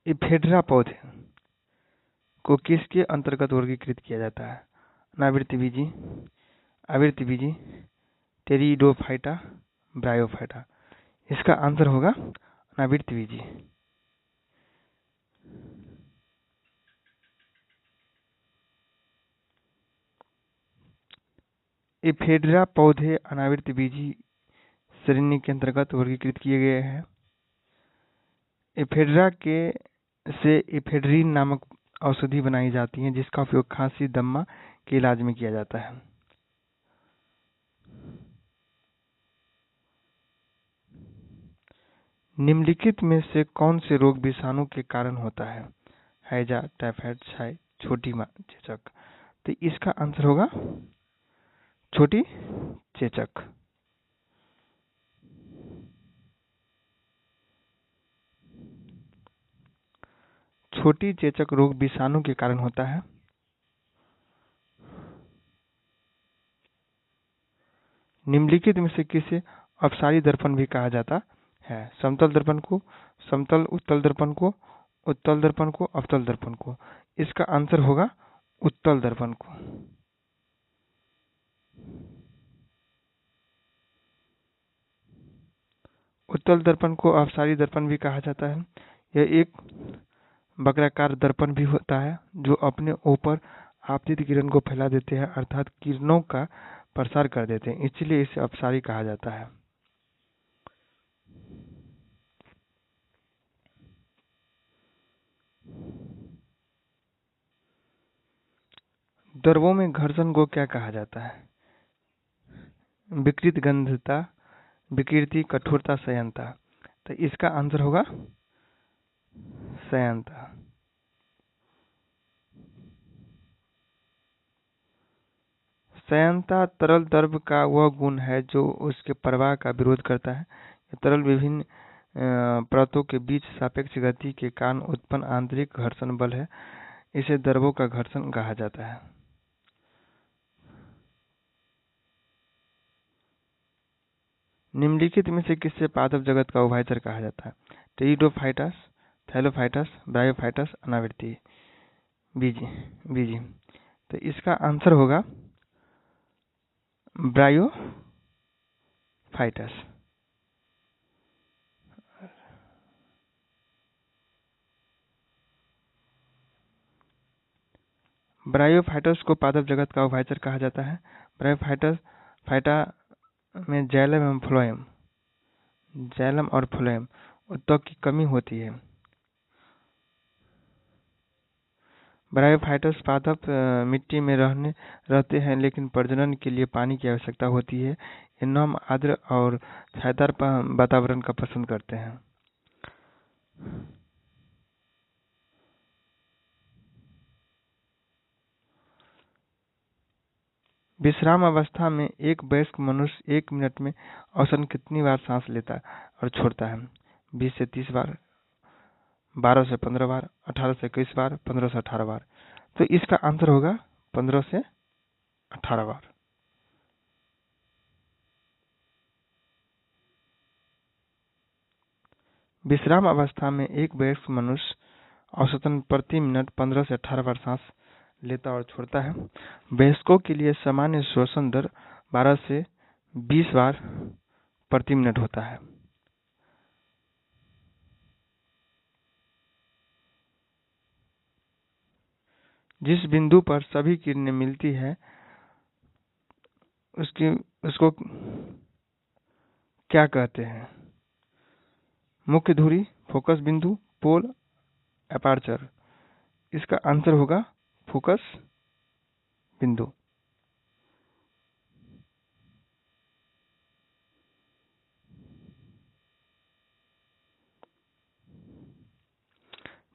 Ephedra पौधे को किसके अंतर्गत वर्गीकृत किया जाता है? अनावृत बीजी, आवृत बीजी, टेरिडोफाइटा, ब्रायोफाइटा। इसका आंसर होगा अनावृत बीजी। इफेड्रा पौधे अनावृत बीजी श्रेणी के अंतर्गत वर्गीकृत किए गए हैं। इफेड्रा से इफेड्रीन नामक औषधि बनाई जाती है जिसका उपयोग खांसी दमा के इलाज में किया जाता है। निम्नलिखित में से कौन से रोग विषाणु के कारण होता है? हैजा, टाइफाइड, क्षय, छोटी चेचक। तो इसका आंसर होगा छोटी चेचक। छोटी चेचक रोग विषाणु के कारण होता है। निम्नलिखित में से किसे अपसारी दर्पण भी कहा जाता है? समतल दर्पण को, समतल उत्तल दर्पण को, उत्तल दर्पण को, अवतल दर्पण को। इसका आंसर होगा उत्तल दर्पण को। उत्तल दर्पण को अपसारी दर्पण भी कहा जाता है। यह एक वक्राकार दर्पण भी होता है जो अपने ऊपर आपतित किरण को फैला देते हैं अर्थात किरणों का प्रसार कर देते हैं, इसलिए इसे अपसारी कहा जाता है। द्रवों में घर्षण को क्या कहा जाता है? विकृत गंधता, विकृति, कठोरता, संयंता। तो इसका आंसर होगा संयंता। संयंता तरल द्रव का वह गुण है जो उसके प्रवाह का विरोध करता है। तरल विभिन्न परतों के बीच सापेक्ष गति के कारण उत्पन्न आंतरिक घर्षण बल है। इसे द्रवों का घर्षण कहा जाता है। निम्नलिखित में से किससे पादप जगत का उभयचर कहा जाता है? टेरिडोफाइटस, थैलोफाइटस, ब्रायोफाइटस, अनावृत्ति बीजी। तो इसका आंसर होगा ब्रायोफाइटस। ब्रायोफाइटस को पादप जगत का उभयचर कहा जाता है। ब्रायोफाइटा में जाइलम एवं फ्लोएम, जाइलम और फ्लोएम उत्तक की कमी होती है। ब्रायोफाइटस पादप मिट्टी में रहते हैं लेकिन प्रजनन के लिए पानी की आवश्यकता होती है। ये नम, आर्द्र और छायादार वातावरण का पसंद करते हैं। विश्राम अवस्था में एक वयस्क मनुष्य 1 मिनट में औसतन कितनी बार सांस लेता और छोड़ता है? 20 से 30 बार, 12 से 15 बार, 18 से 21 बार, 15 से 18 बार। तो इसका आंसर होगा 15 से 18 बार। विश्राम अवस्था में एक वयस्क मनुष्य औसतन प्रति मिनट 15 से 18 बार सांस लेता और छोड़ता है। वयस्कों के लिए सामान्य श्वसन दर 12 से 20 बार प्रति मिनट होता है। जिस बिंदु पर सभी किरणें मिलती है उसको क्या कहते हैं? मुख्य धुरी, फोकस बिंदु, पोल, एपर्चर। इसका आंसर होगा फोकस बिंदु।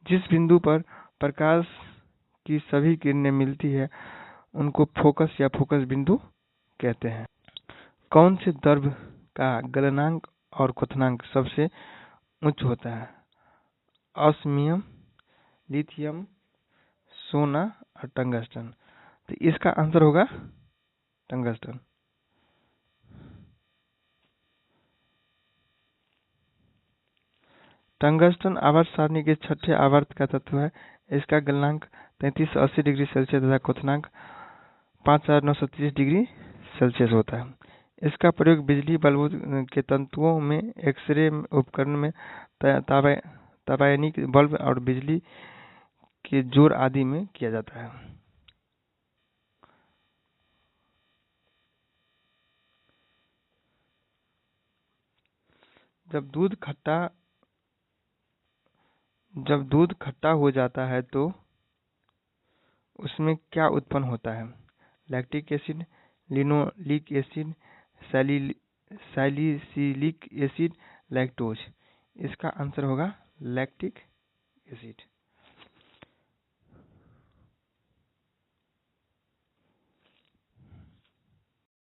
जिस बिंदु पर प्रकाश की सभी किरणें मिलती है उनको फोकस या फोकस बिंदु कहते हैं। कौन से द्रव्य का गलनांक और क्वथनांक सबसे उच्च होता है? ऑस्मियम, लिथियम, सोना और टंगस्टन। तो इसका आंसर होगा टंगस्टन। टंगस्टन आवर्त सारणी के छठे आवर्त का तत्व है। इसका गलनांक 3380 डिग्री सेल्सियस तथा क्वथनांक 5930 डिग्री सेल्सियस होता है। इसका प्रयोग बिजली बल्बों के तंतुओं में, एक्सरे उपकरण में, तबायनिक बल्ब और बिजली के जोर आदि में किया जाता है। जब दूध खट्टा हो जाता है तो उसमें क्या उत्पन्न होता है? Lactic acid, linoleic acid, salicylic acid, lactose. इसका आंसर होगा लैक्टिक एसिड।